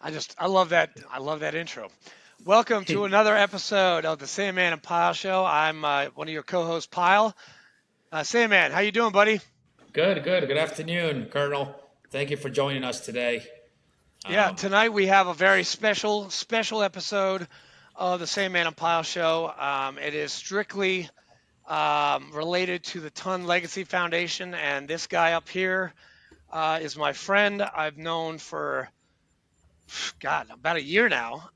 I love that. I love that intro. Welcome to another episode of the Sandman and Pile Show. I'm one of your co-hosts, Pile. Sandman, how you doing, buddy? Good, good. Good afternoon, Colonel. Thank you for joining us today. Yeah, Um, tonight we have a very special episode of the Sandman and Pile Show. It is strictly related to the Tun Legacy Foundation, and this guy up here is my friend. I've known for God, about a year now,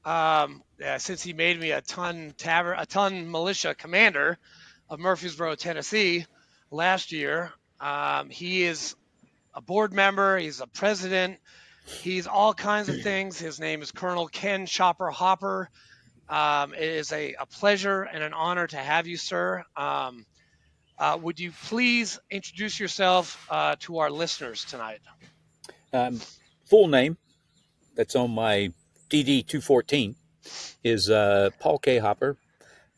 since he made me a ton militia commander of Murfreesboro, Tennessee, last year. He is a board member. He's a president. He's all kinds of things. His name is Colonel Ken Chopper Hopper. It is a pleasure and an honor to have you, sir. Would you please introduce yourself to our listeners tonight? Um, Full name that's on my DD 214 is Paul K. Hopper.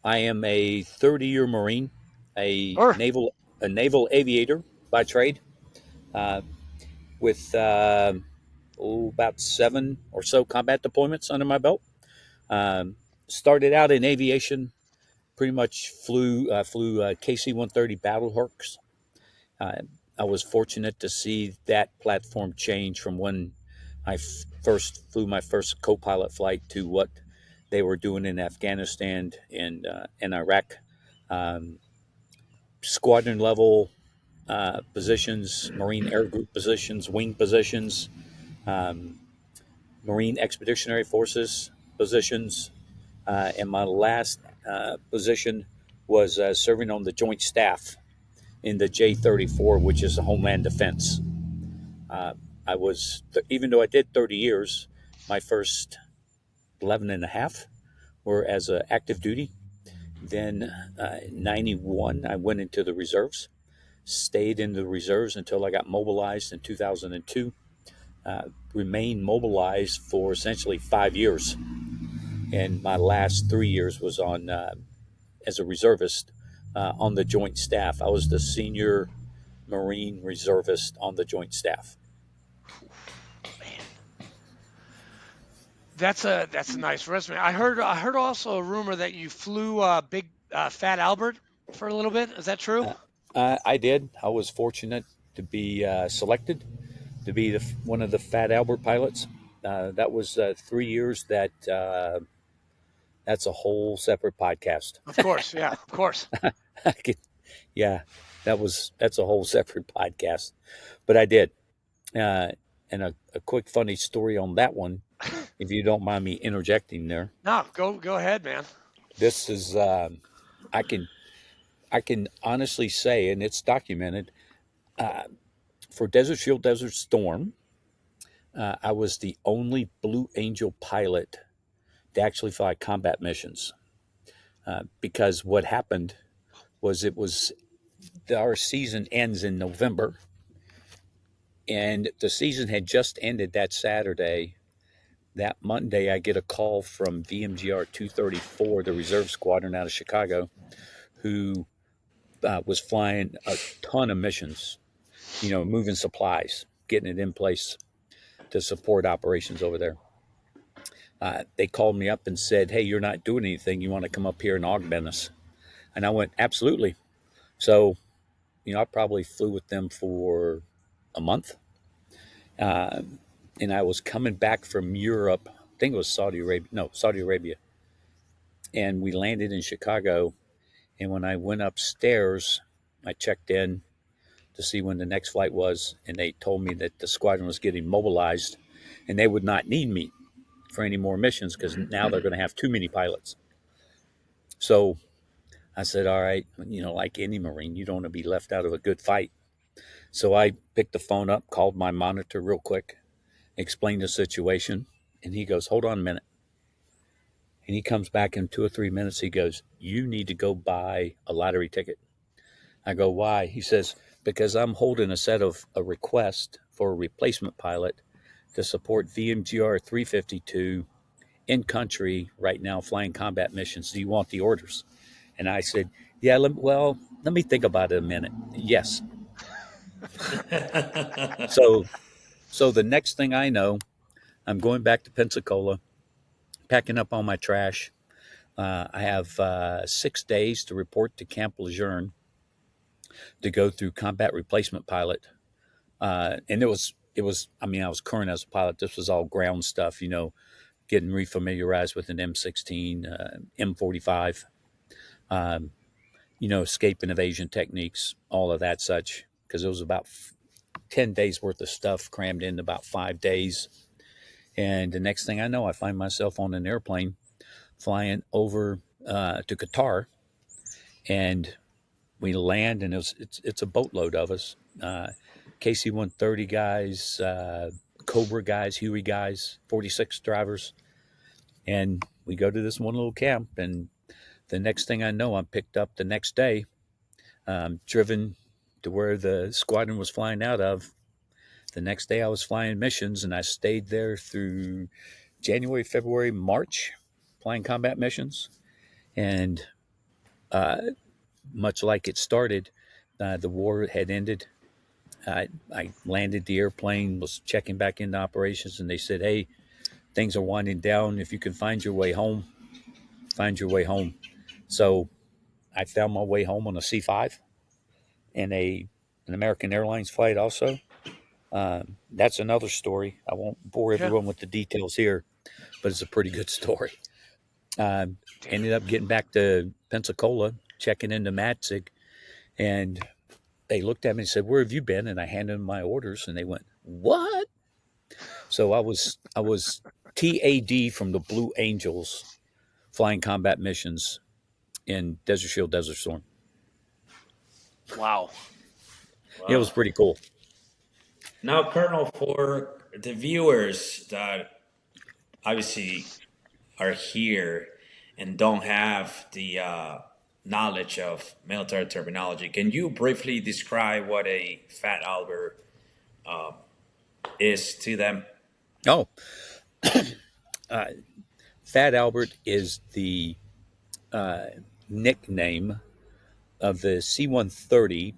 I am a 30-year Marine, a Or naval aviator by trade, uh, with about 7 or so combat deployments under my belt. Um, Started out in aviation, pretty much flew KC-130 Battlehawks. Uh, I was fortunate to see that platform change from when first flew my first co-pilot flight to what they were doing in Afghanistan and Iraq. Um, Squadron level positions, Marine Air Group positions, wing positions, um, Marine Expeditionary Forces positions, and my last position was serving on the Joint Staff in the J-34, which is the Homeland Defense. Uh, Even though I did 30 years, my first 11 and a half were as active duty. Then in 91, I went into the reserves, stayed in the reserves until I got mobilized in 2002. Remained mobilized for essentially 5 years. And my last 3 years was on as a reservist on the Joint Staff. I was the senior Marine reservist on the Joint Staff. man, that's a nice resume. I heard also a rumor that you flew Big Fat Albert for a little bit. Is that true? I did. I was fortunate to be selected to be one of the Fat Albert pilots. That was 3 years. That's a whole separate podcast. Of course, yeah, of course. I could, yeah, that's a whole separate podcast. But I did. Uh, and a quick funny story on that one, if you don't mind me interjecting there. No, go ahead, man. This is I can I can honestly say, and it's documented, uh, for Desert Shield, Desert Storm, I was the only Blue Angel pilot to actually fly combat missions. Because what happened was our season ends in November, and the season had just ended that Saturday. That Monday, I get a call from VMGR 234, the reserve squadron out of Chicago, who was flying a ton of missions, moving supplies, getting it in place to support operations over there. They called me up and said, "Hey, you're not doing anything. You want to come up here and augment us?" And I went, "Absolutely." So, I probably flew with them for a month. Uh, and I was coming back from Europe. I think it was Saudi Arabia. No, Saudi Arabia. And we landed in Chicago. And when I went upstairs, I checked in to see when the next flight was. And they told me that the squadron was getting mobilized and they would not need me for any more missions because now they're going to have too many pilots. So I said, all right, like any Marine, you don't want to be left out of a good fight. So I picked the phone up, called my monitor real quick, explained the situation, and he goes, hold on a minute. And he comes back in 2 or 3 minutes. He goes, you need to go buy a lottery ticket. I go, why? He says, because I'm holding a request for a replacement pilot to support VMGR 352 in country right now flying combat missions. Do you want the orders? And I said, yeah, let me think about it a minute. Yes. So, so the next thing I know, I'm going back to Pensacola, packing up all my trash. I have 6 days to report to Camp Lejeune to go through combat replacement pilot. And it was. I mean, I was current as a pilot. This was all ground stuff, getting refamiliarized with an M16, M45, um, escape and evasion techniques, all of that such. Because it was about 10 days worth of stuff crammed in about 5 days. And the next thing I know, I find myself on an airplane flying over to Qatar, and we land, and it's a boatload of us. KC 130 guys, Cobra guys, Huey guys, 46 drivers, and we go to this one little camp. And the next thing I know, I'm picked up the next day, driven to where the squadron was flying out of. The next day, I was flying missions, and I stayed there through January, February, March, flying combat missions. And uh, much like it started, the war had ended. I landed the airplane, was checking back into operations, and they said, "Hey, things are winding down. If you can find your way home, find your way home." So I found my way home on a C-5 and an American Airlines flight also. That's another story. I won't bore Yeah. everyone with the details here, but it's a pretty good story. Um, Damn. Ended up getting back to Pensacola, checking into Matzig, and they looked at me and said, "Where have you been?" And I handed them my orders, and they went, "What?" So I was TAD from the Blue Angels flying combat missions in Desert Shield, Desert Storm. Wow. It was Wow. pretty cool. Now, Colonel, for the viewers that obviously are here and don't have the knowledge of military terminology, can you briefly describe what a Fat Albert is to them? Oh, Fat Albert is the uh, nickname of the C-130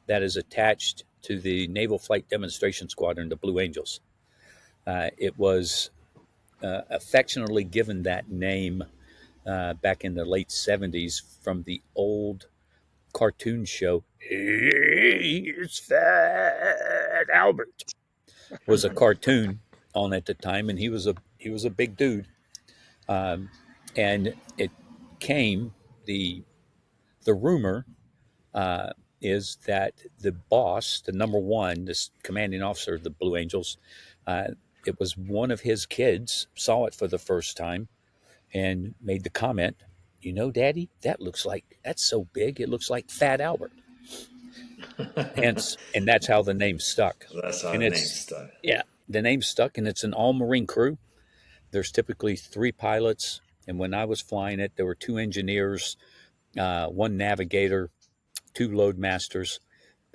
that is attached to the Naval Flight Demonstration Squadron, the Blue Angels. It was affectionately given that name back in the late 70s from the old cartoon show. "Hey, it's Fat Albert" was a cartoon on at the time, and he was a big dude, um, and it came the rumor uh, is that the boss, the number one, this commanding officer of the Blue Angels, uh, it was one of his kids saw it for the first time and made the comment, Daddy, that's so big, it looks like Fat Albert. Hence, and that's how the name stuck. That's how And the name it's, started. yeah, the name stuck, and it's an all Marine crew. There's typically three pilots. And when I was flying it, there were two engineers, one navigator, two load masters.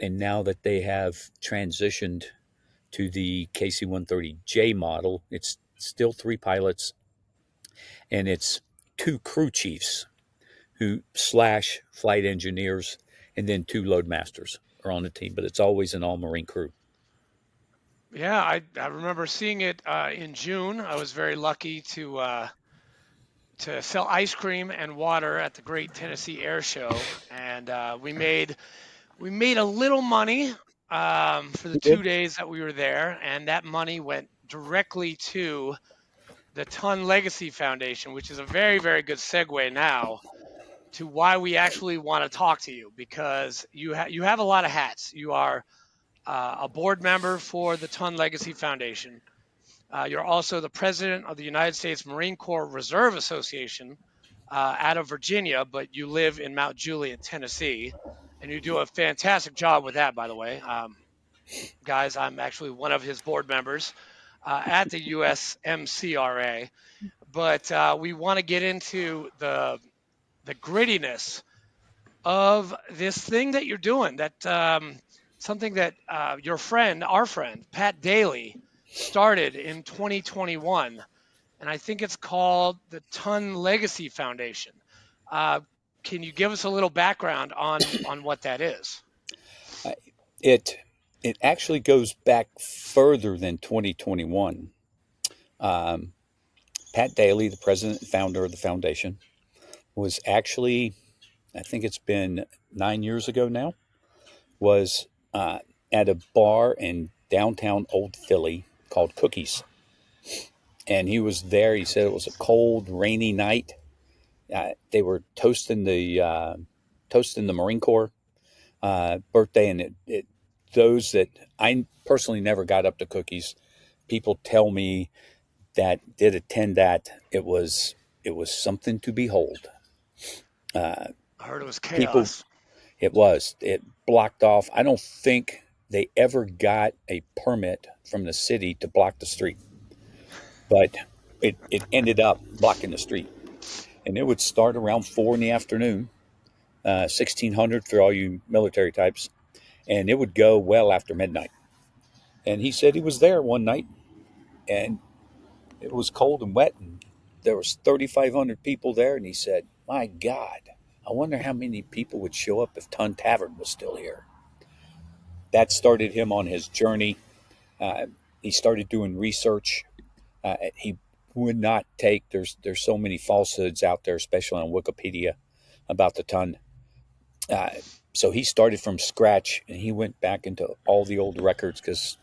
And now that they have transitioned to the KC 130J model, it's still three pilots, and it's two crew chiefs who slash flight engineers, and then two load masters are on the team, but it's always an all Marine crew. Yeah, I remember seeing it in June. I was very lucky to sell ice cream and water at the Great Tennessee Air Show, and we made a little money for the We two did. days that we were there, and that money went directly to the Tun Legacy Foundation, which is a very, very good segue now to why we actually want to talk to you because you have a lot of hats. You are a board member for the Tun Legacy Foundation. You're also the president of the United States Marine Corps Reserve Association out of Virginia, but you live in Mount Juliet, Tennessee, and you do a fantastic job with that, by the way. Guys, I'm actually one of his board members at the USMCRA, but we want to get into the grittiness of this thing that you're doing. That something that your friend, our friend Pat Daly, started in 2021, and I think it's called the Tun Legacy Foundation. Uh, can you give us a little background on what that is? Uh, It it actually goes back further than 2021. Um, Pat Daly, the president and founder of the foundation, was actually, I think it's been 9 years ago now, was at a bar in downtown Old Philly called Cookies. And he was there. He said it was a Cookies. cold, rainy night. They were toasting the Marine Corps birthday, and those that I personally never got up to Cookies. People tell me that did attend that it was something to behold. Uh, I heard it was People, chaos. it blocked off. I don't think they ever got a permit from the city to block the street, but it ended up blocking the street, and it would start around 4 in the afternoon, 1600 for all you military types, and it would go well after midnight. And he said he was there one night, and it was cold and wet, and there was 3,500 people there, and he said, "My God, I wonder how many people would show up if Tun Tavern was still here." That started him on his journey. Uh, he started doing research. He would not take. There's so many falsehoods out there, especially on Wikipedia, about the Tun. Uh, so he started from scratch, and he went back into all the old records because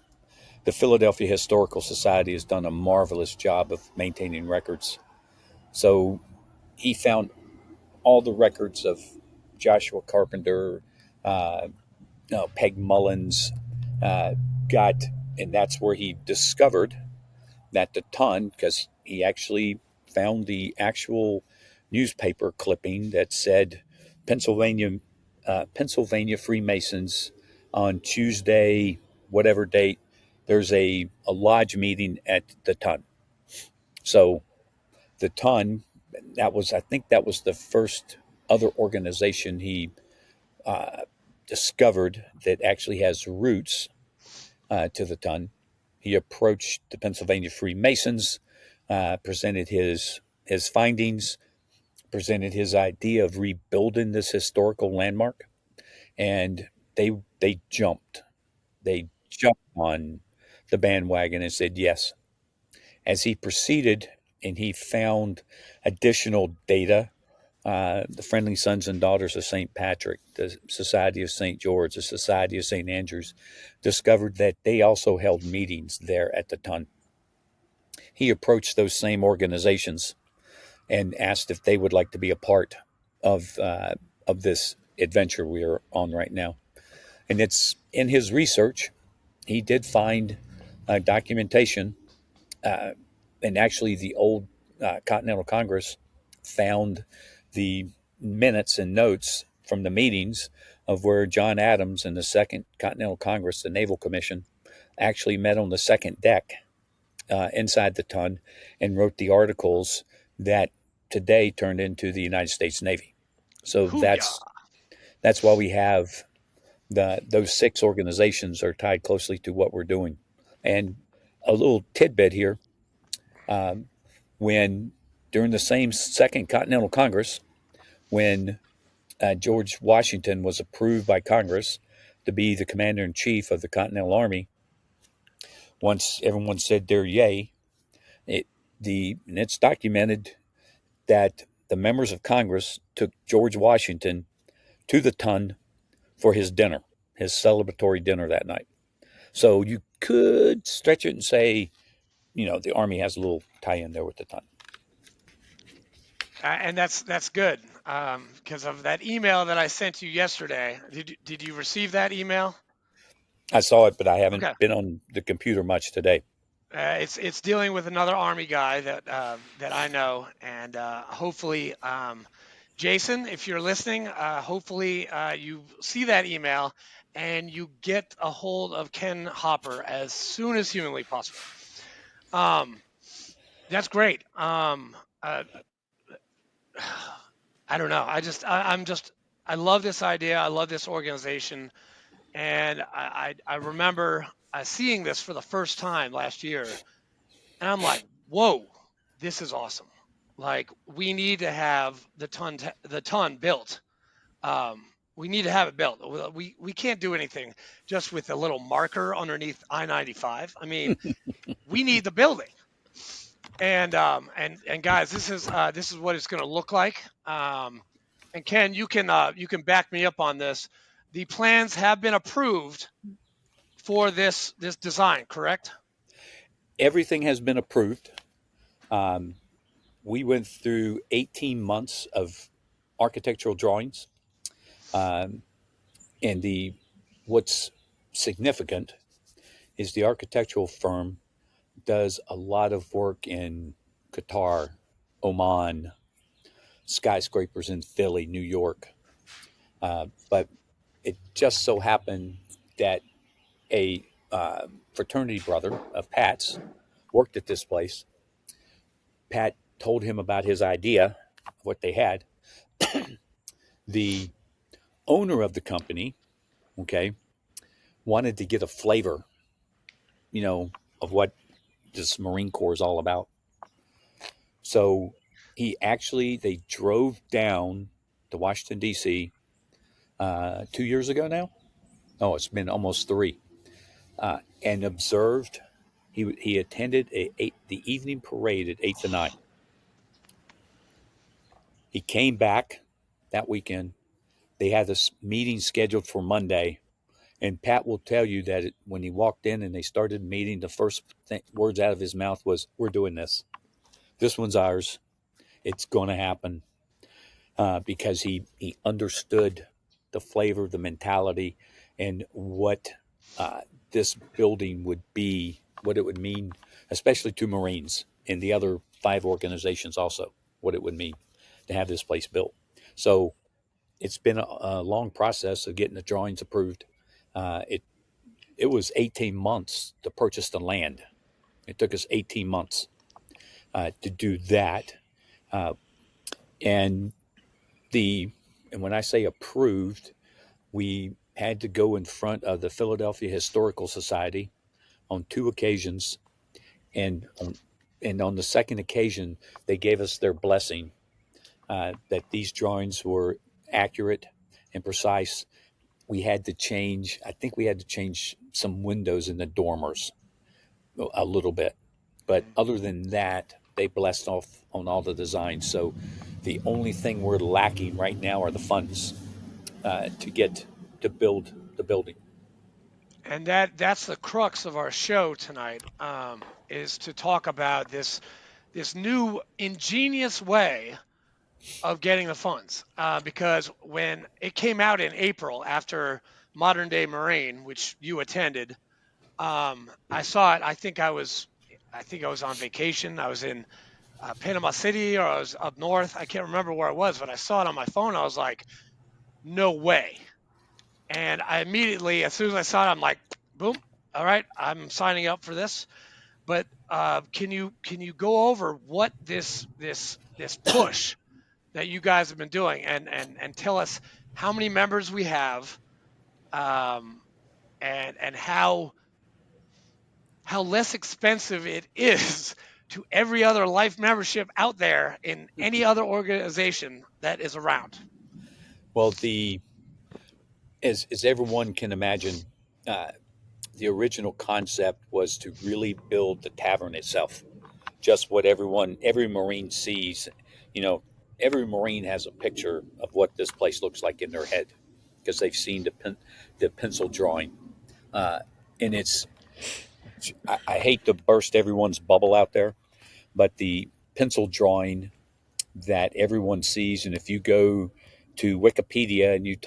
the Philadelphia Historical Society has done a marvelous job of maintaining records. So he found all the records of Joshua Carpenter, uh, Peg Mullins, uh, got, and that's where he discovered that the Tun, because he actually found the actual newspaper clipping that said Pennsylvania Freemasons on Tuesday, whatever date, there's a lodge meeting at the Tun. So the Tun, I think that was the first other organization he uh, discovered that actually has roots to the Tun. He approached the Pennsylvania Freemasons, presented his findings, presented his idea of rebuilding this historical landmark, and they jumped. They jumped on the bandwagon and said yes. As he proceeded and he found additional data, the Friendly Sons and Daughters of St. Patrick, the Society of St. George, the Society of St. Andrews, discovered that they also held meetings there at the Tun. He approached those same organizations and asked if they would like to be a part of this adventure we are on right now. And it's in his research, he did find documentation, uh, and actually, the old Continental Congress found the minutes and notes from the meetings of where John Adams and the Second Continental Congress, the Naval Commission, actually met on the second deck inside the Tun and wrote the articles that today turned into the United States Navy. So Hooyah. that's why we have those six organizations are tied closely to what we're doing. And a little tidbit here: um, when during the same Second Continental Congress, when George Washington was approved by Congress to be the commander in chief of the Continental Army, once everyone said their yay, it and it's documented that the members of Congress took George Washington to the Tun for his dinner, his celebratory dinner that night. So you could stretch it and say, the Army has a little tie in there with the Tun. And that's good because of that email that I sent you yesterday. Did you receive that email? I saw it, but I haven't Okay. been on the computer much today. It's dealing with another Army guy that I know, and hopefully, Jason, if you're listening, hopefully you see that email and you get a hold of Ken Hopper as soon as humanly possible. Um, that's great. I don't know. I love this idea. I love this organization, and I remember seeing this for the first time last year. And I'm like, whoa, this is awesome. Like, we need to have the ton built. Um, we need to have it built. We can't do anything just with a little marker underneath I-95. I mean, we need the building. And guys, this is what it's going to look like. And Ken, you can back me up on this. The plans have been approved for this design, correct? Everything has been approved. Um, we went through 18 months of architectural drawings. Um, and what's significant is the architectural firm does a lot of work in Qatar, Oman, skyscrapers in Philly, New York. But it just so happened that a fraternity brother of Pat's worked at this place. Pat told him about his idea, what they had. The owner of the company, okay, wanted to get a flavor, you know, of what this Marine Corps is all about. So they drove down to Washington, D.C. 2 years ago now. Oh, it's been almost three. And observed. He attended the evening parade at 8 to 9. He came back that weekend. They had this meeting scheduled for Monday. And Pat will tell you that when he walked in and they started meeting, the first words out of his mouth was, "We're doing this. This one's ours. It's going to happen." Because he understood the flavor, the mentality, and what uh, this building would be, what it would mean, especially to Marines and the other five organizations also, what it would mean to have this place built. So it's been a long process of getting the drawings approved. It was 18 months to purchase the land. It took us 18 months to do that. Uh, and the and when I say approved, we had to go in front of the Philadelphia Historical Society on two occasions, and on the second occasion, they gave us their blessing that these drawings were accurate and precise. I think we had to change some windows in the dormers a little bit, but Mm. other than that, they blessed off on all the designs. So the only thing we're lacking right now are the funds to get to build the building. And that's the crux of our show tonight, is to talk about this new ingenious way of getting the funds. Because when it came out in April after Modern Day Marine, which you attended, I saw it. I think I was on vacation. I was in Panama City, or I was up north. I can't remember where I was, but I saw it on my phone. I was like, no way. And I immediately, as soon as I saw it, I'm like, boom, all right, I'm signing up for this. But can you go over what this push that you guys have been doing, and tell us how many members we have, um, and how less expensive it is to every other life membership out there in any other organization that is around. Well, as everyone can imagine, uh, the original concept was to really build the tavern itself. Just what every Marine sees, you know, every Marine has a picture of what this place looks like in their head because they've seen the pencil drawing. Uh, and I hate to burst everyone's bubble out there, but the pencil drawing that everyone sees, and if you go to Wikipedia and you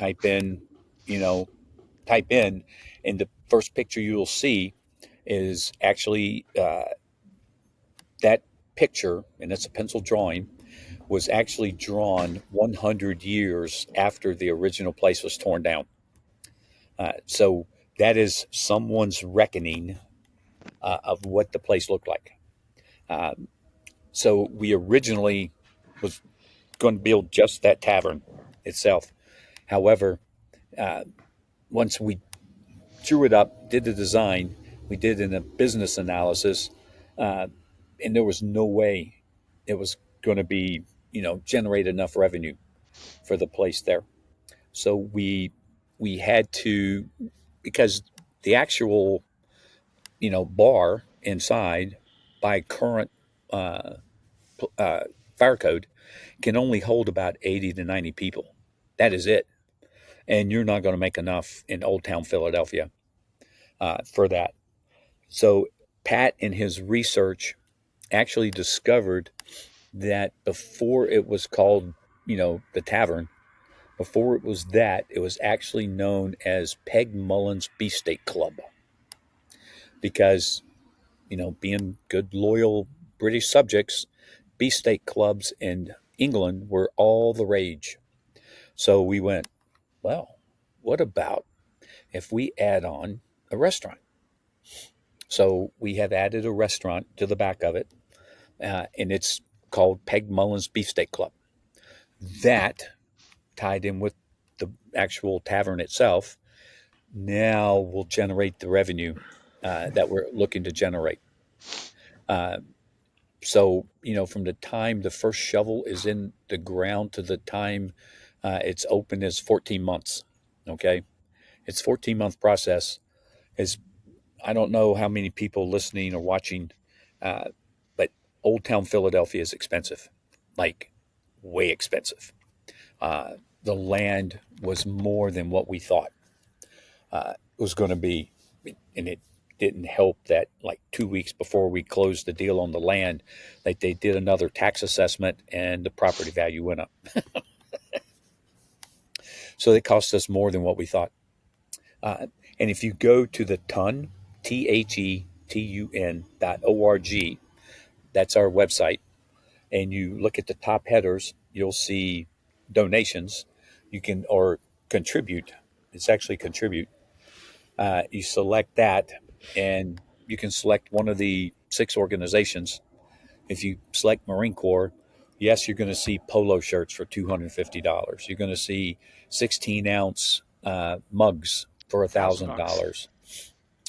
you know, type in, and the first picture you'll see is actually that picture, and it's a pencil drawing, was actually drawn 100 years after the original place was torn down. So that is someone's reckoning of what the place looked like. Uh, so we originally was going to build just that tavern itself. However, uh, once we drew it up, did the design, we did a business analysis, uh, and there was no way it was going to be, generate enough revenue for the place there. So we had to, because the actual bar inside by current uh, uh, fire code can only hold about 80 to 90 people. That is it. And you're not going to make enough in Old Town Philadelphia for that. So Pat, in his research, actually discovered that before it was called, the tavern, before it was that, it was actually known as Peg Mullen's Beefsteak Club because, being good, loyal British subjects, beefsteak clubs in England were all the rage. So we went, well, what about if we add on a restaurant? So we have added a restaurant to the back of it, and it's called Peg Mullen's Beefsteak Club. That tied in with the actual tavern itself now will generate the revenue that we're looking to generate. Uh, so, from the time the first shovel is in the ground to the time it's open is 14 months. Okay. It's 14-month process. Is I don't know how many people listening or watching, uh, but Old Town Philadelphia is expensive, like way expensive. Uh, the land was more than what we thought it was going to be, and it didn't help that like 2 weeks before we closed the deal on the land, like they did another tax assessment and the property value went up. So it cost us more than what we thought. And if you go to the Tun, THETUN.org, that's our website, and you look at the top headers, you'll see donations. You can, or contribute. It's actually contribute. You select that, and you can select one of the 6 organizations. If you select Marine Corps, yes, you're going to see polo shirts for $250. You're going to see 16-ounce mugs for $1,000. $1,000.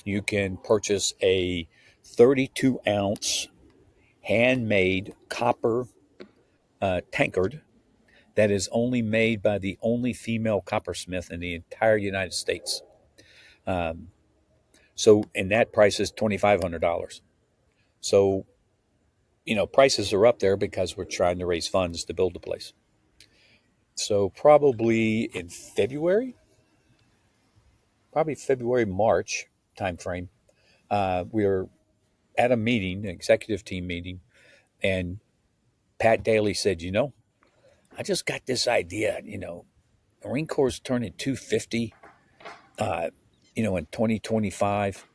You can purchase a 32-ounce handmade copper tankard that is only made by the only female coppersmith in the entire United States. Um, and that price is $2,500. So, prices are up there because we're trying to raise funds to build the place. So probably in February, March timeframe, we're at a meeting, an executive team meeting, and Pat Daly said, I just got this idea, Marine Corps is turning 250, uh, in 2025.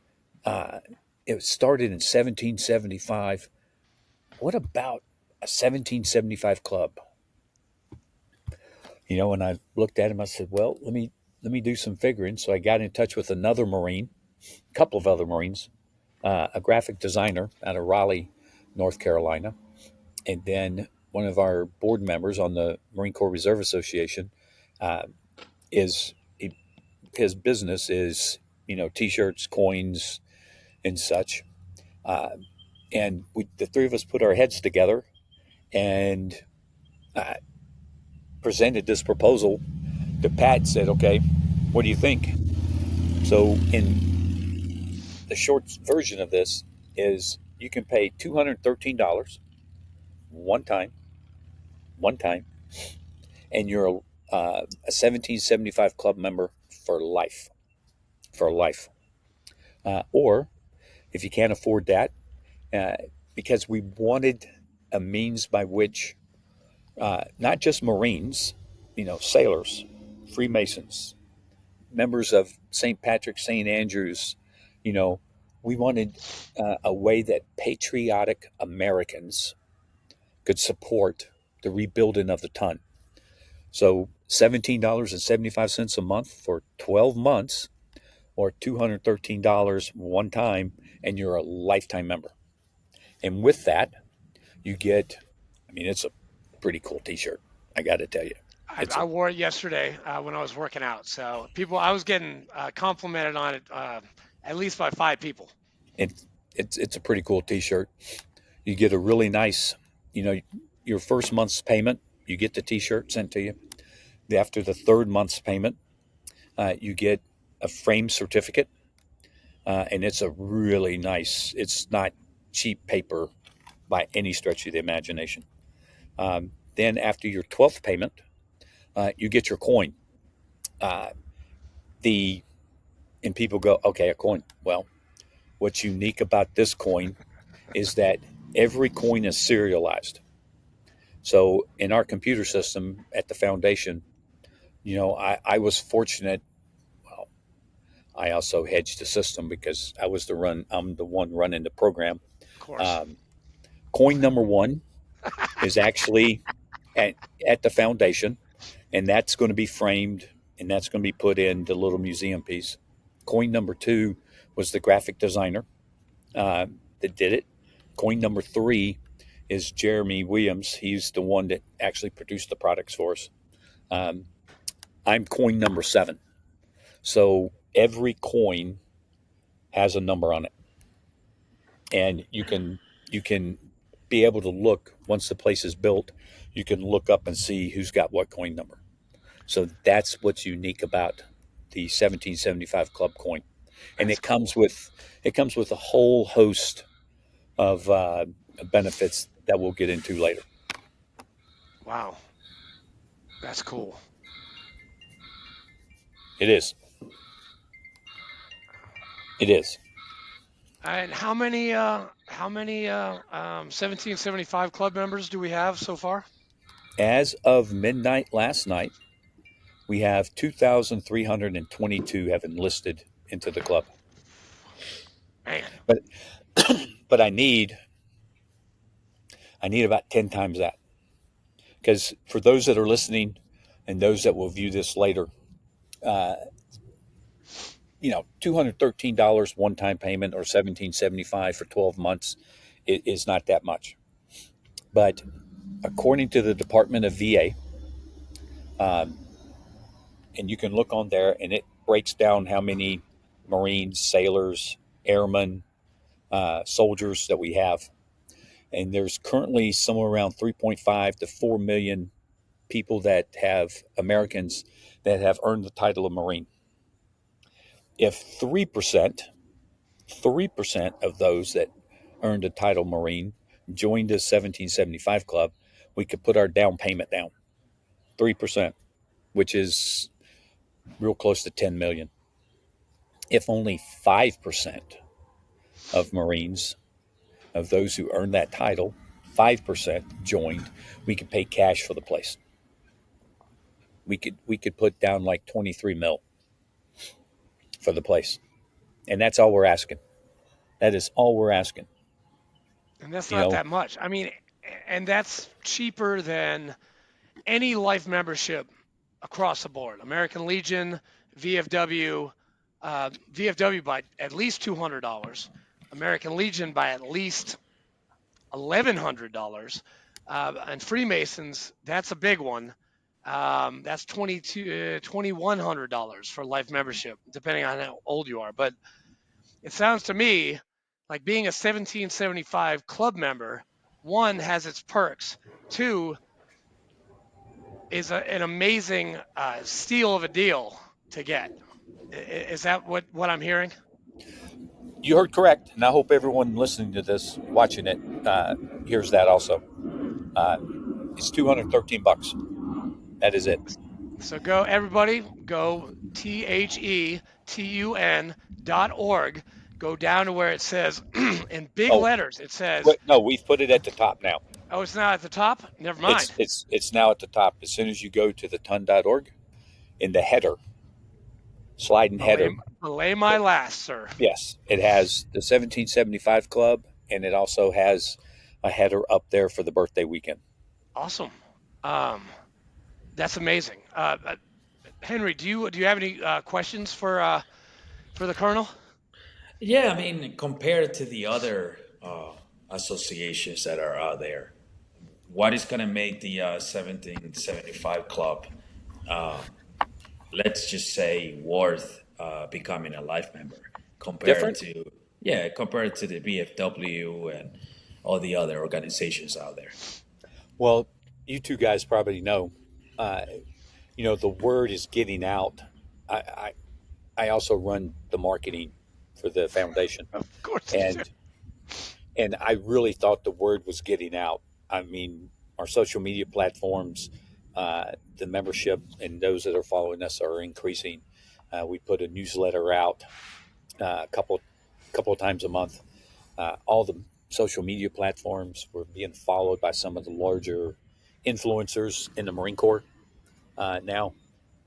Uh, it started in 1775. What about a 1775 club? And I looked at him. I said, "Well, let me do some figuring." So I got in touch with another Marine, a couple of other Marines, a graphic designer out of Raleigh, North Carolina, and then one of our board members on the Marine Corps Reserve Association. Uh, is his business is T-shirts, coins, and such. Uh, and the three of us put our heads together and uh, presented this proposal to Pat. Said, "Okay, what do you think?" So, in the short version of this, is you can pay $213 one time, one time, and you're a 1775 club member for life, for life. Or if you can't afford that, uh, because we wanted a means by which not just Marines, sailors, Freemasons, members of St. Patrick's, St. Andrews, you know, we wanted a way that patriotic Americans could support the rebuilding of the ton. So $17.75 a month for 12 months, or $213 one time, and you're a lifetime member. And with that, you get, I mean, it's a pretty cool t shirt. I got to tell you. I, It's a I wore it yesterday when I was working out. So I was getting complimented on it at least by 5 people. it, it's a pretty cool t shirt. You get a really nice, you know, your first month's payment, you get the t shirt sent to you. After the third month's payment, you get a frame certificate, and it's a really nice. It's not cheap paper by any stretch of the imagination. Then after your 12th payment, you get your coin. Uh, the and people go, okay, a coin. Well, what's unique about this coin is that every coin is serialized. So in our computer system at the foundation, I was fortunate. Well, I also hedged the system because I'm the one running the program. Of course. Um, Coin number one is actually at, at the foundation, and that's going to be framed and that's going to be put in the little museum piece. Coin number two was the graphic designer uh, that did it. Coin number three is Jeremy Williams. He's the one that actually produced the products for us. Um, I'm coin number seven. So every coin has a number on it, and you can be able to look once the place is built. You can look up and see who's got what coin number. So that's what's unique about the 1775 Club coin, and That's it cool. comes with a whole host of benefits that we'll get into later. Wow. That's cool. It is. It is. And how many 1775 club members do we have so far? As of midnight last night, we have 2,322 have enlisted into the club. Man. But but I need about 10 times that, because for those that are listening and those that will view this later, uh, $213 one time payment or 1775 for 12 months is not that much. But according to the Department of VA, um, and you can look on there and it breaks down how many Marines, sailors, airmen, soldiers that we have. And there's currently somewhere around 3.5 to 4 million people that have Americans that have earned the title of Marine. If 3% of those that earned a title Marine joined the 1775 Club, we could put our down payment down 3%, which is real close to 10 million. If only 5% of Marines, of those who earned that title, 5% joined, we could pay cash for the place. We could put down like 23 mil for the place. And that's all we're asking. That is all we're asking. And that's You not know, that much. I mean, and that's cheaper than any life membership across the board. American Legion, VFW, VFW by at least $200, American Legion by at least $1,100, and Freemasons, that's a big one. That's $2,100 for life membership, depending on how old you are. But it sounds to me like being a 1775 club member, one, has its perks. Two, is an amazing steal of a deal to get. Is that what I'm hearing? you heard correct. And I hope everyone listening to this, watching it, hears that also. Uh, it's 213 bucks. That is it. So go, everybody, go THETUN.org. Go down to where it says in big Oh, letters, it says, no, we've put it at the top now. oh, it's not at the top? Never It's mind. it's it's now at the top. As soon as you go to the tun.org, in the header, sliding Belay, header, belay my last, sir. yes, it has the 1775 Club, and it also has a header up there for the birthday weekend. Awesome. Um, that's amazing. Henry, do you have any questions for the Colonel? Yeah, I mean, compared to the other associations that are out there, what is going to make the 1775 Club, let's just say, worth becoming a life member compared Different? to, yeah, compared to the BFW and all the other organizations out there? Well, you two guys probably know. Uh, the word is getting out. I, I I also run the marketing for the foundation, Of course you do. and And I really thought the word was getting out. I mean, our social media platforms, the membership and those that are following us are increasing. We put a newsletter out a couple of times a month. All the social media platforms were being followed by some of the larger influencers in the Marine Corps now,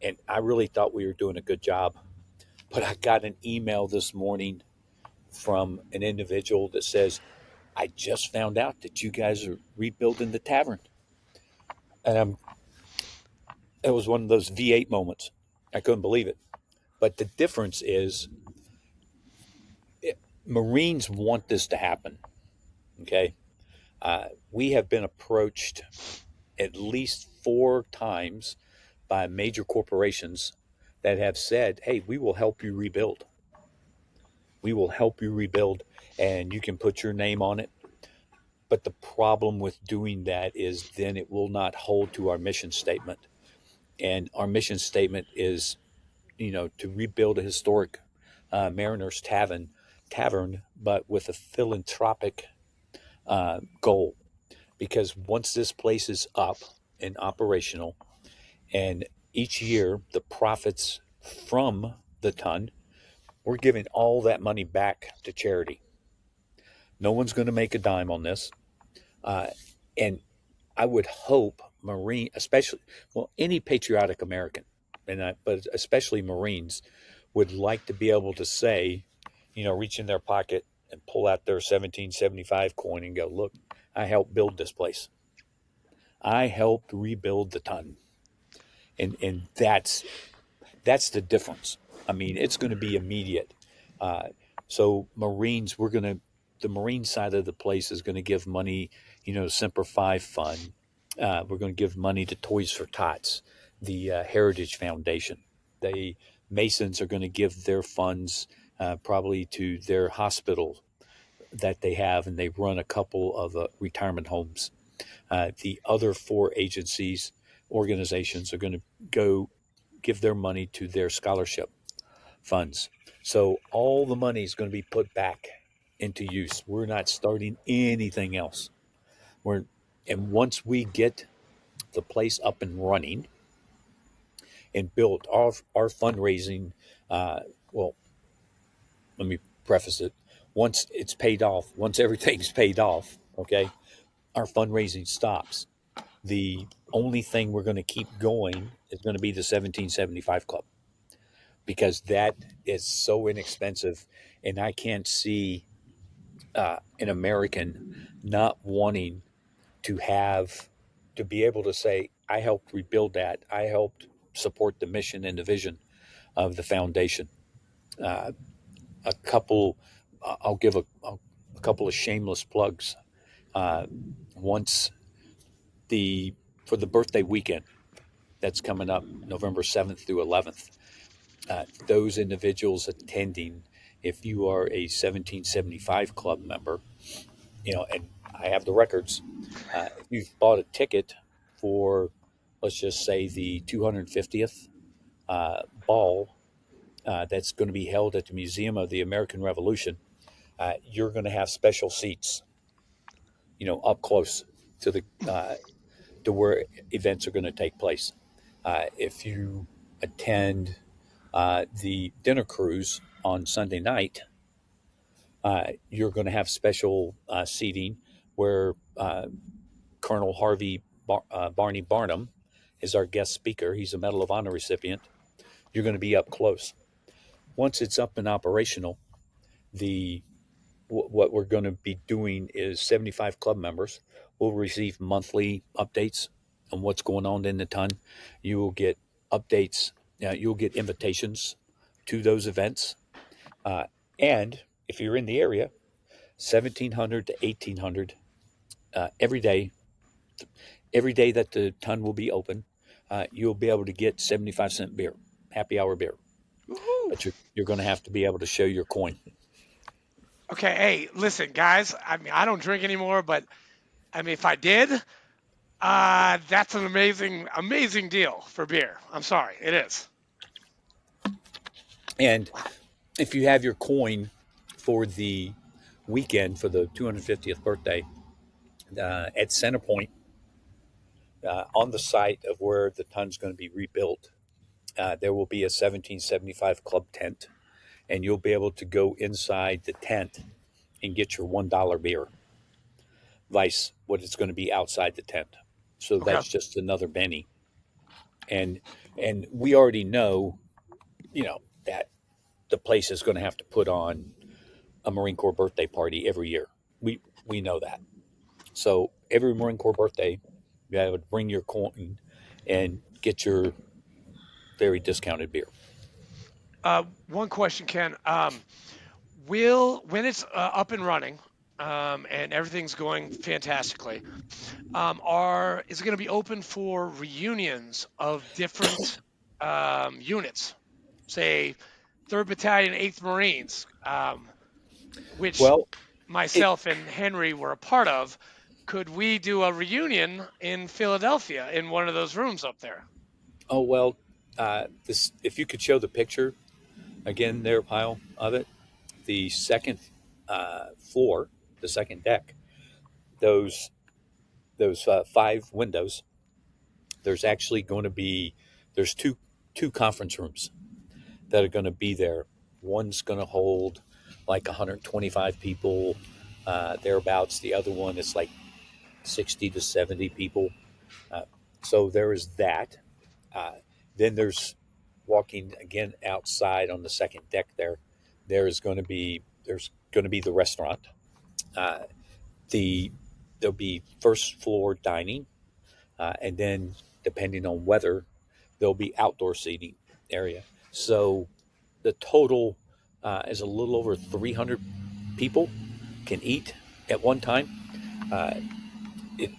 and I really thought we were doing a good job. But I got an email this morning from an individual that says, I just found out that you guys are rebuilding the tavern. And it was one of those V8 moments. I couldn't believe it. But the difference is, Marines want this to happen. Okay. We have been approached at least 4 times by major corporations that have said, hey, we will help you rebuild. We will help you rebuild, and you can put your name on it. But the problem with doing that is then it will not hold to our mission statement. And our mission statement is, to rebuild a historic Mariners Tavern, but with a philanthropic goal. Because once this place is up and operational, and each year the profits from the ton, we're giving all that money back to charity. No one's going to make a dime on this. Uh, and I would hope Marine, especially, well, any patriotic American, but especially Marines, would like to be able to say, reach in their pocket and pull out their 1775 coin and go, look, I helped build this place. I helped rebuild the ton. And that's the difference. I mean, it's going to be immediate. Uh, so Marines, the Marine side of the place is going to give money, Semper Fi Fund. We're going to give money to Toys for Tots, the Heritage Foundation. The Masons are going to give their funds probably to their hospital that they have, and they run a couple of retirement homes. The other 4 organizations are going to go give their money to their scholarship funds. So all the money is going to be put back into use. We're not starting anything else. We're and once we get the place up and running and built, our fundraising, well, let me preface it. Once it's paid off, once everything's paid off, okay, our fundraising stops. The only thing we're going to keep going is going to be the 1775 Club, because that is so inexpensive, and I can't see an American not wanting to have to be able to say, I helped rebuild that. I helped support the mission and the vision of the foundation. Uh, a couple, I'll give a couple of shameless plugs. Uh, once the For the birthday weekend that's coming up, November 7th through 11th, those individuals attending, if you are a 1775 club member, and I have the records. If you've bought a ticket for, let's just say, the 250th ball that's going to be held at the Museum of the American Revolution, you're going to have special seats, up close to the to where events are going to take place. If you attend the dinner cruise on Sunday night, you're going to have special seating where Colonel Barney Barnum is our guest speaker. He's a Medal of Honor recipient. You're going to be up close. Once it's up and operational, the what we're going to be doing is 75 club members will receive monthly updates on what's going on in the ton. You will get updates. You'll get invitations to those events, uh, and if you're in the area, 1700 to 1800 every day. Every day that the ton will be open, you'll be able to get 75-cent beer, happy hour beer. Woohoo! But you're going to have to be able to show your coin. Okay, hey, listen, guys. I mean, I don't drink anymore, but I mean, if I did, that's an amazing, amazing deal for beer. I'm sorry, it is. And Wow. if you have your coin for the weekend for the 250th birthday at Center Point, on the site of where the Tun's going to be rebuilt. There will be a 1775 club tent, and you'll be able to go inside the tent and get your $1 beer, vice what it's going to be outside the tent. So Okay. that's just another Benny. And we already know, that the place is going to have to put on a Marine Corps birthday party every year. We know that. So every Marine Corps birthday, you have to bring your coin and get your very discounted beer. One question, Ken. Will when it's up and running, and everything's going fantastically, are is it going to be open for reunions of different units? Say, Third Battalion, Eighth Marines, which Well, it myself and Henry were a part of. Could we do a reunion in Philadelphia in one of those rooms up there? oh well, this if you could show the picture again, there, pile of it, the second floor, the second deck, those five windows. There's actually going to be there's two conference rooms that are going to be there. One's going to hold like 125 people, thereabouts. The other one is like 60 to 70 people. Uh, so there is that. Uh, then walking again outside on the second deck there. There's going to be the restaurant. Uh, the There'll be first floor dining, and then depending on weather, there'll be outdoor seating area. So the total is a little over 300 people can eat at one time. Uh, it,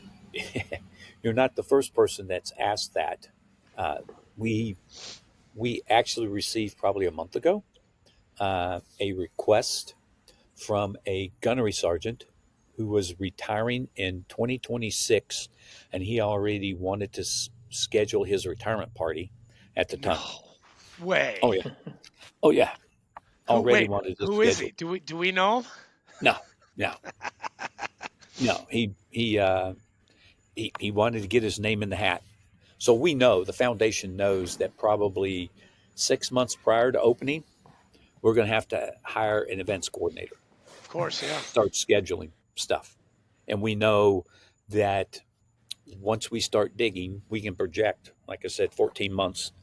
you're not the first person that's asked that. Uh, we we actually received probably a month ago a request from a gunnery sergeant who was retiring in 2026, and he already wanted to schedule his retirement party at the Tun. No way. Oh yeah, oh yeah, Who? already Wait. wanted to Who is he? schedule. Do we know him? No, no, no. He wanted to get his name in the hat. So we know the foundation knows that probably 6 months prior to opening, we're going to have to hire an events coordinator, Of course, yeah. start scheduling stuff. And we know that once we start digging, we can project, like I said, 14 months.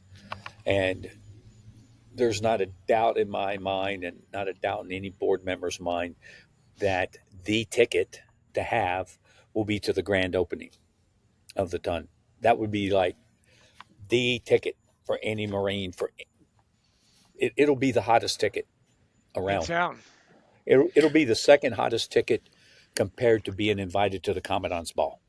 And there's not a doubt in my mind, and not a doubt in any board member's mind, that the ticket to have will be to the grand opening of the Tun. That would be like the ticket for any Marine. It'll be the hottest ticket In around. town, It'll be the second hottest ticket compared to being invited to the Commandant's Ball.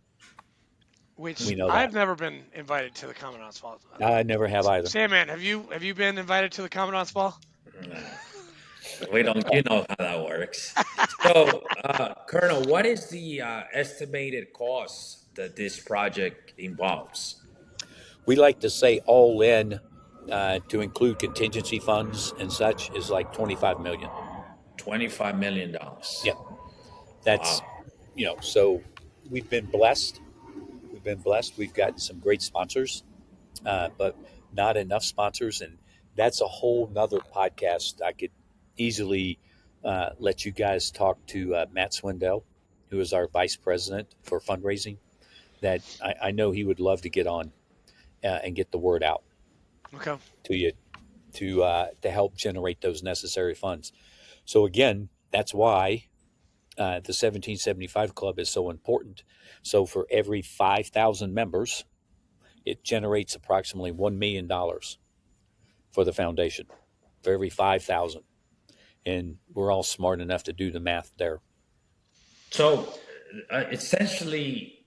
which We know that. I've never been invited to the Commandant's Ball. I never have either. Sandman, have you been invited to the Commandant's Ball? Nah, we don't. You know how that works. So, Colonel, what is the estimated cost that this project involves? We like to say all in, to include contingency funds and such, is like 25 million. $25 million. Yeah, that's, Wow. so we've been blessed. We've been blessed. We've gotten some great sponsors, but not enough sponsors. And that's a whole nother podcast. I could easily let you guys talk to Matt Swindell, who is our vice president for fundraising. That I know he would love to get on and get the word out Okay. to you to help generate those necessary funds. So again, that's why the 1775 Club is so important. So for every 5,000 members, it generates approximately $1 million for the foundation for every 5,000. And we're all smart enough to do the math there. So, essentially,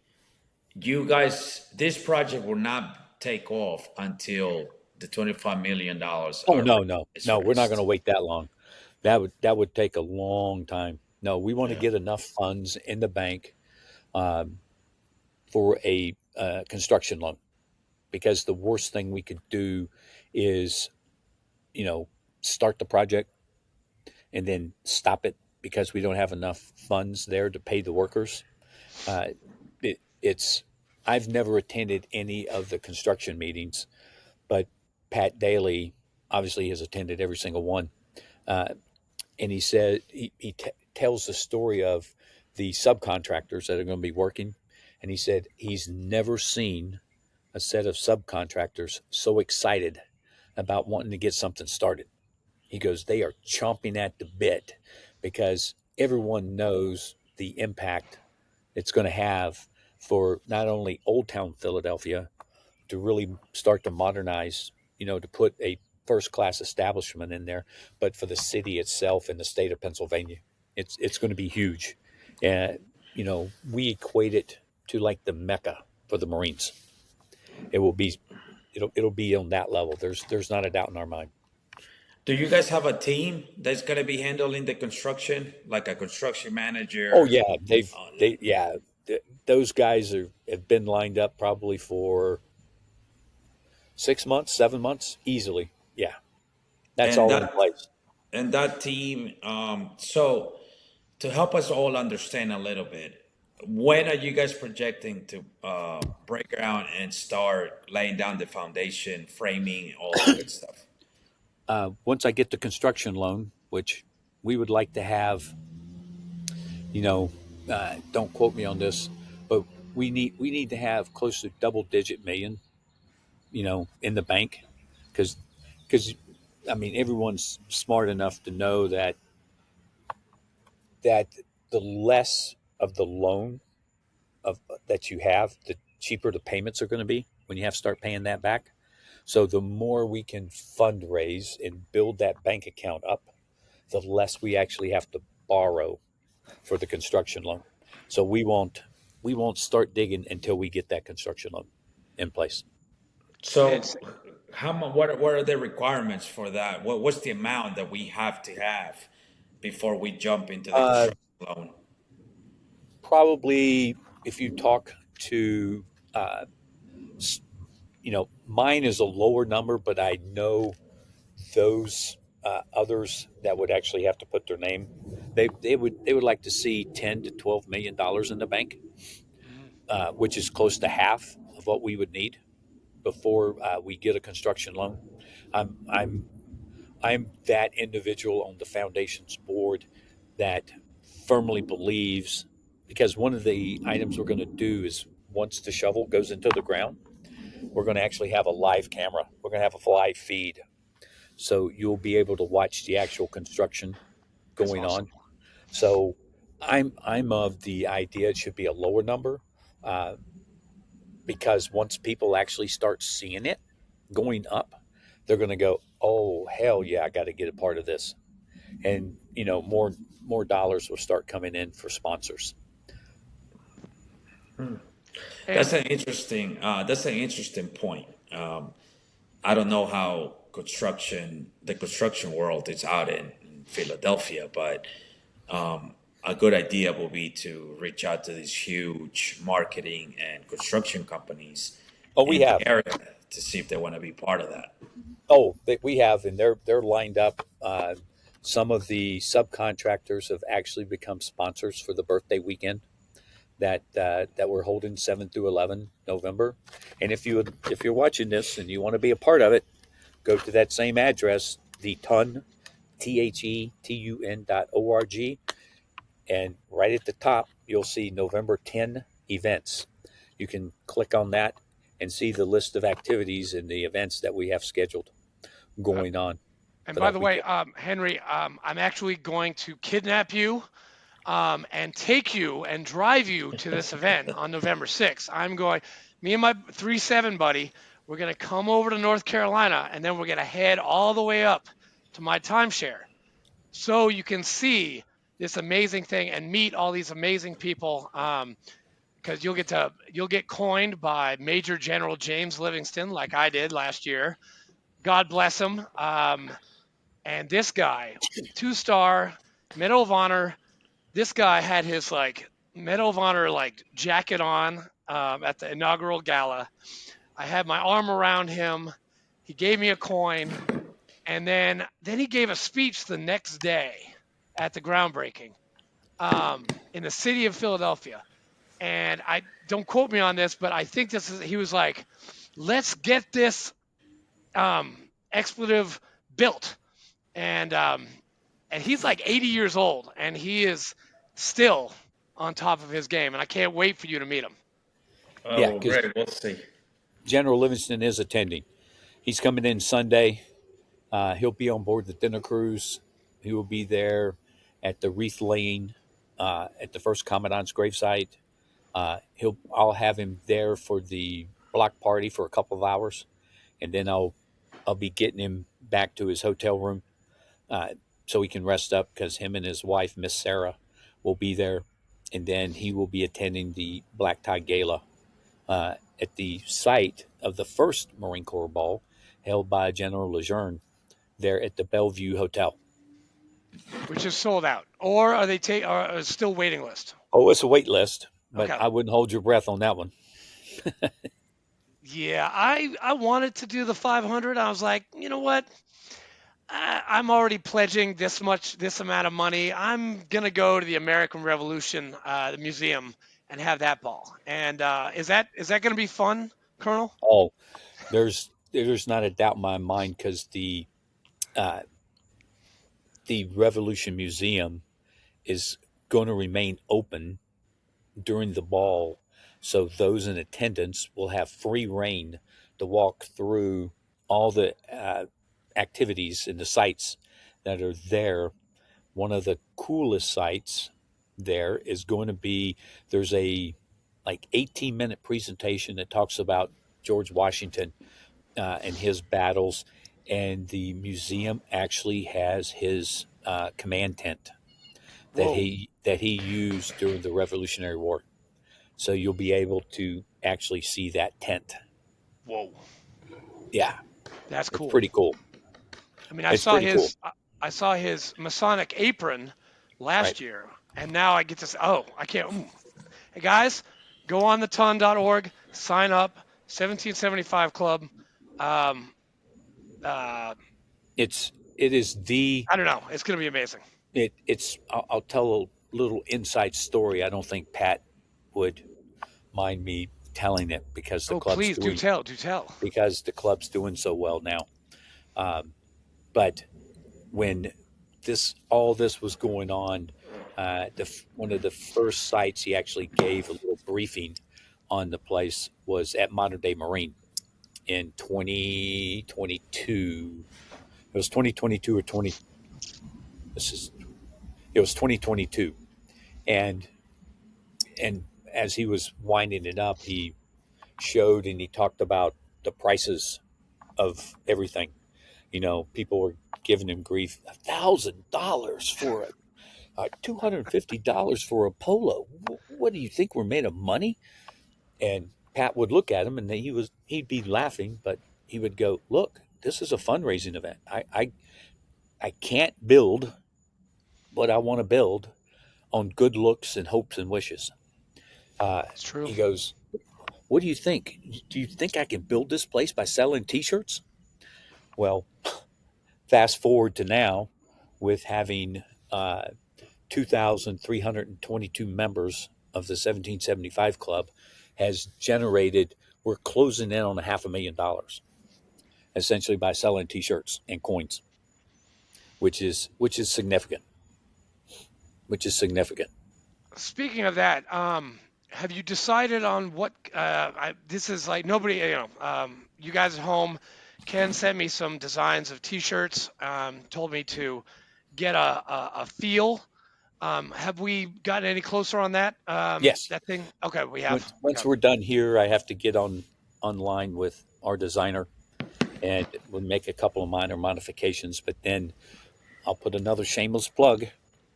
you guys, this project will not take off until the $25 million Oh no, no, is no! We're not going to raised. wait that long. That would take a long time. No, we want to Yeah. get enough funds in the bank um, for a construction loan, because the worst thing we could do is, you know, start the project and then stop it. because we don't have enough funds there to pay the workers. Uh, it's I've never attended any of the construction meetings, but Pat Daly obviously has attended every single one. Uh, and he said he tells the story of the subcontractors that are going to be working, and he said he's never seen a set of subcontractors so excited about wanting to get something started. He goes, they are chomping at the bit because everyone knows the impact it's going to have for not only Old Town Philadelphia to really start to modernize, to put a first class establishment in there, but for the city itself and the state of Pennsylvania. It's going to be huge. And, we equate it to like the Mecca for the Marines. It will be it'll be on that level. There's not a doubt in our mind. Do you guys have a team that's going to be handling the construction, like a construction Oh manager? yeah, Uh, those guys have been lined up probably for 6 months, 7 months, easily. Yeah, that's and all in that place. and that team. So to help us all understand a little bit, when are you guys projecting to break ground and start laying down the foundation, framing, all that good stuff? Once I get the construction loan, which we would like to have, you know, don't quote me on this, but we need to have close to double digit million, in the bank, because I mean everyone's smart enough to know that the less of the loan of that you have, the cheaper the payments are going to be when you have to start paying that back. So the more we can fundraise and build that bank account up, the less we actually have to borrow for the construction loan. So we won't start digging until we get that construction loan in place. It's So, what are the requirements for that? What's the amount that we have to have before we jump into the Uh, construction loan? Probably if you talk to, uh, mine is a lower number, but I know those others that would actually have to put their name. They would like to see $10 to $12 million in the bank, Mhm. which is close to half of what we would need before we get a construction loan. I'm I'm that individual on the foundation's board that firmly believes, because one of the items we're going to do is once the shovel goes into the ground, we're going to actually have a live camera. We're going to have a live feed, so you'll be able to watch the actual construction That's going awesome. on. So I'm of the idea it should be a lower number, uh, because once people actually start seeing it going up, they're going to go, "Oh hell yeah, I got to get a part of this," and more dollars will start coming in for sponsors. And That's an interesting point. I don't know how the construction world is out in Philadelphia, but a good idea will be to reach out to these huge marketing and construction companies Oh, we in the have. area to see if they want to be part of that. Oh, we have, and they're lined up. Some of the subcontractors have actually become sponsors for the birthday weekend that we're holding 7 through 11 November. And if you're watching this and you want to be a part of it, go to that same address, the Tun, THETUN.org, and right at the top you'll see November 10 events. You can click on that and see the list of activities and the events that we have scheduled uh, going on and for by that the way, weekend. Henry, I'm actually going to kidnap you and take you and drive you to this event on November 6th. Me and my 3-7 buddy, we're going to come over to North Carolina and then we're going to head all the way up to my timeshare so you can see this amazing thing and meet all these amazing people. Because you'll get coined by Major General James Livingston like I did last year. God bless him. And this guy, 2-star, Medal of Honor, this guy had his like Medal of Honor like jacket on at the inaugural gala. I had my arm around him. He gave me a coin, and then he gave a speech the next day at the groundbreaking in the city of Philadelphia. And I don't quote me on this, but I think this is he was like, let's get this expletive built. And he's like 80 years old, and he is still on top of his game. And I can't wait for you to meet him. Yeah, Oh, because great. We'll see. General Livingston is attending. He's coming in Sunday. He'll be on board the dinner cruise. He will be there at the wreath laying at the first commandant's gravesite. I'll have him there for the block party for a couple of hours, and then I'll be getting him back to his hotel room uh, so he can rest up because him and his wife, Miss Sarah, will be there, and then he will be attending the black tie gala at the site of the first Marine Corps ball held by General Lejeune there at the Bellevue Hotel. Which is sold out, or are they are still waiting list? Oh, it's a wait list, but Okay. I wouldn't hold your breath on that one. Yeah, I wanted to do the 500. I was like, you know what? I'm already pledging this amount of money. I'm gonna go to the American Revolution, the museum, and have that ball. And is that gonna be fun, Colonel? Oh, there's not a doubt in my mind because uh, the Revolution Museum is going to remain open during the ball, so those in attendance will have free reign to walk through all the activities and the sites that are there. One of the coolest sites there is going to be there's a like 18-minute presentation that talks about George Washington and his battles, and the museum actually has his command tent Whoa, that he used during the Revolutionary War. So you'll be able to actually see that tent. whoa, Yeah, that's it's cool. pretty cool. I mean, It's pretty cool, I saw his Masonic apron right? last year, and now I get to. Oh, I can't. Hey guys, go on the tun.org, sign up, 1775 Club. Um, uh, It is the I don't know. It's gonna be amazing. it's. I'll tell a little inside story. I don't think Pat would mind me telling it Oh, please do tell, do tell. because the club's doing so well now. Um, but when this was going on, one of the first sites he actually gave a little briefing on the place was at Modern Day Marine in 2022. It was 2022 or 20. This is it was 2022, and and as he was winding it up, he showed and he talked about the prices of everything. You know, people were giving him grief. $1,000 for $250 for a polo. What do you think we're made of money? And Pat would look at him, and he'd be laughing, but he would go, "Look, this is a fundraising event. I can't build what I want to build on good looks and hopes and wishes." It's true. He goes, "What do you think? Do you think I can build this place by selling T-shirts?" Well, fast forward to now, with having 2,322 members of the 1775 Club, has generated, we're closing in on $500,000 essentially by selling T-shirts and coins, which is significant. Which is significant. Speaking of that, have you decided on what? This is like nobody. You guys at home. Ken sent me some designs of T-shirts. Told me to get a feel. Have we gotten any closer on that? Yes. That thing. Okay, we have. Once Okay, we're done here, I have to get online with our designer, and we'll make a couple of minor modifications. But then I'll put another shameless plug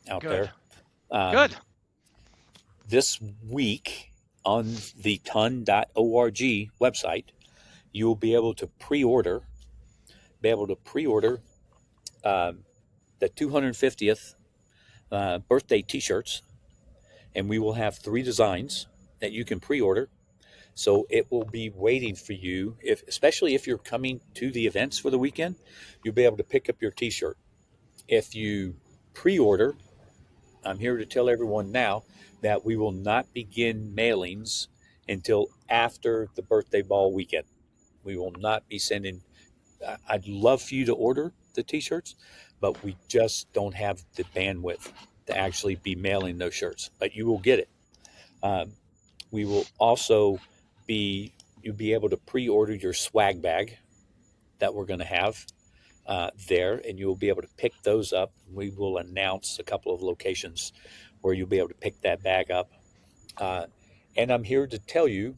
out good, there. Um, good. this week on the tun.org website, you will be able to pre-order um, the 250th birthday T-shirts, and we will have 3 designs that you can pre-order. So it will be waiting for you, especially if you're coming to the events for the weekend, you'll be able to pick up your T-shirt. If you pre-order, I'm here to tell everyone now that we will not begin mailings until after the birthday ball weekend. We will not be sending. I'd love for you to order the T-shirts, but we just don't have the bandwidth to actually be mailing those shirts. But you will get it. Um, we will also be you'll be able to pre-order your swag bag that we're going to have there, and you will be able to pick those up. We will announce a couple of locations where you'll be able to pick that bag up. Uh, and I'm here to tell you,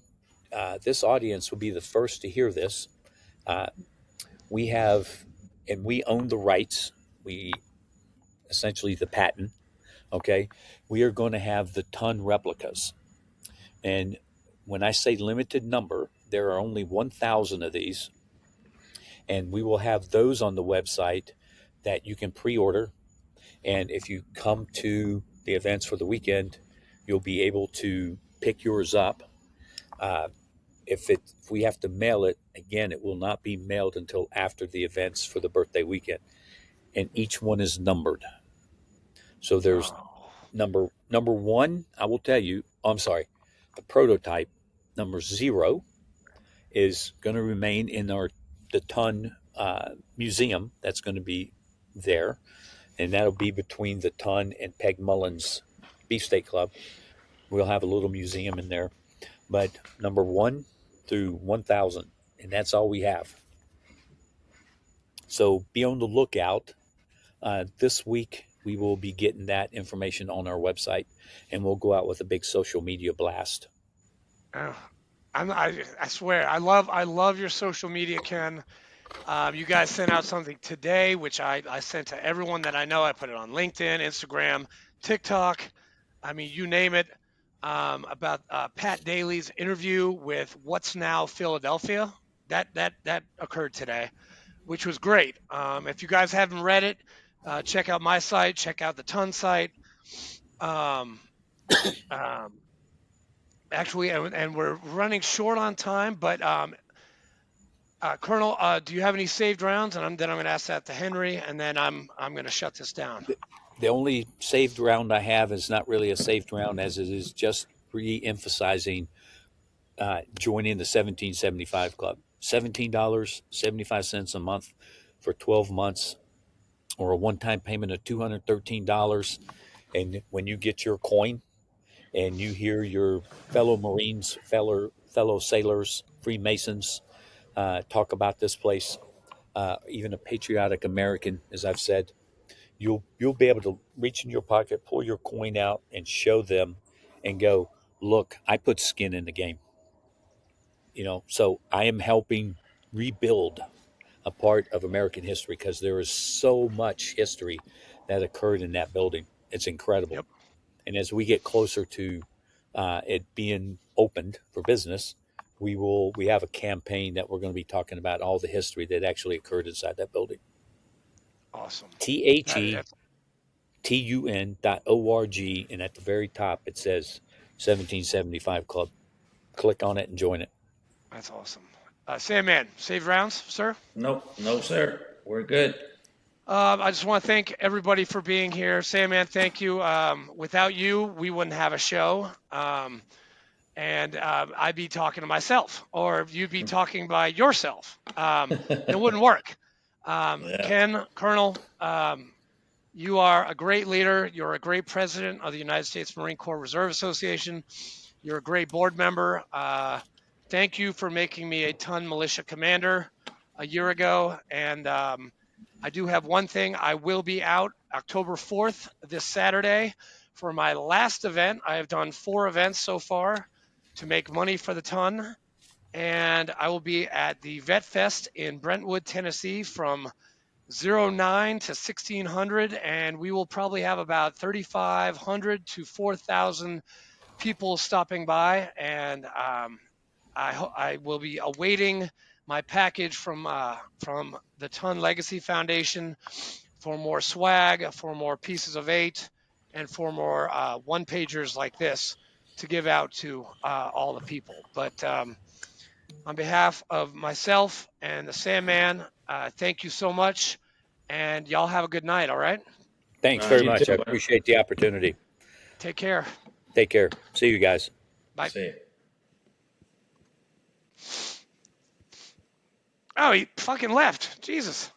this audience will be the first to hear this. Uh, we have, and we own the rights. We essentially the patent. Okay, we are going to have the ton replicas, and when I say limited number, there are only 1,000 of these, and we will have those on the website that you can pre-order. And if you come to the events for the weekend, you'll be able to pick yours up. Uh, if we have to mail it again, it will not be mailed until after the events for the birthday weekend, and each one is numbered. So there's Oh, number one. I will tell you. Oh, I'm sorry, the prototype number zero is going to remain in our the Tun museum. That's going to be there, and that'll be between the Tun and Peg Mullen's Beefsteak Club. We'll have a little museum in there. But number one through 1,000, and that's all we have. So be on the lookout. This week, we will be getting that information on our website, and we'll go out with a big social media blast. oh. I swear I love your social media, Ken. You guys sent out something today, which I sent to everyone that I know. I put it on LinkedIn, Instagram, TikTok. I mean, you name it. About Pat Daly's interview with What's Now Philadelphia. That occurred today, which was great. If you guys haven't read it, check out my site. Check out the Ton site. Um, um, Actually, and we're running short on time, but Colonel, do you have any saved rounds? And then I'm going to ask that to Henry, and then I'm going to shut this down. The only saved round I have is not really a saved round, as it is just re-emphasizing joining the 1775 Club. $17.75 a month for 12 months, or a one-time payment of $213. And when you get your coin, and you hear your fellow Marines, fellow sailors, Freemasons talk about this place, even a patriotic American, as I've said, you'll be able to reach in your pocket, pull your coin out, and show them, and go, look, I put skin in the game. So I am helping rebuild a part of American history, because there is so much history that occurred in that building. It's incredible. Yep. And as we get closer to it being opened for business, we have a campaign that we're going to be talking about all the history that actually occurred inside that building. Awesome. THE That's TUN.org, and at the very top it says 1775 Club. Click on it and join it. that's awesome. Sandman, saved rounds, sir. Nope, no, sir. We're good. I just want to thank everybody for being here. Sandman, thank you. Without you, we wouldn't have a show. And I'd be talking to myself, or you'd be talking by yourself. And it wouldn't work. Yeah. Ken, Colonel, you are a great leader. You're a great president of the United States Marine Corps Reserve Association. You're a great board member. Thank you for making me a ton militia commander a year ago. And I do have one thing. I will be out October 4th, this Saturday, for my last event. I have done 4 events so far to make money for the ton. And I will be at the Vet Fest in Brentwood, Tennessee from 09 to 1600. And we will probably have about 3,500 to 4,000 people stopping by. And I will be awaiting my package from the Tun Legacy Foundation for more swag, for more pieces of eight, and for more one pagers like this to give out to all the people. But on behalf of myself and the Sandman, thank you so much, and y'all have a good night. All right. Thanks very You much. I too, man. appreciate the opportunity. Take care. Take care. See you guys. Bye. See. Oh, he fucking left. Jesus.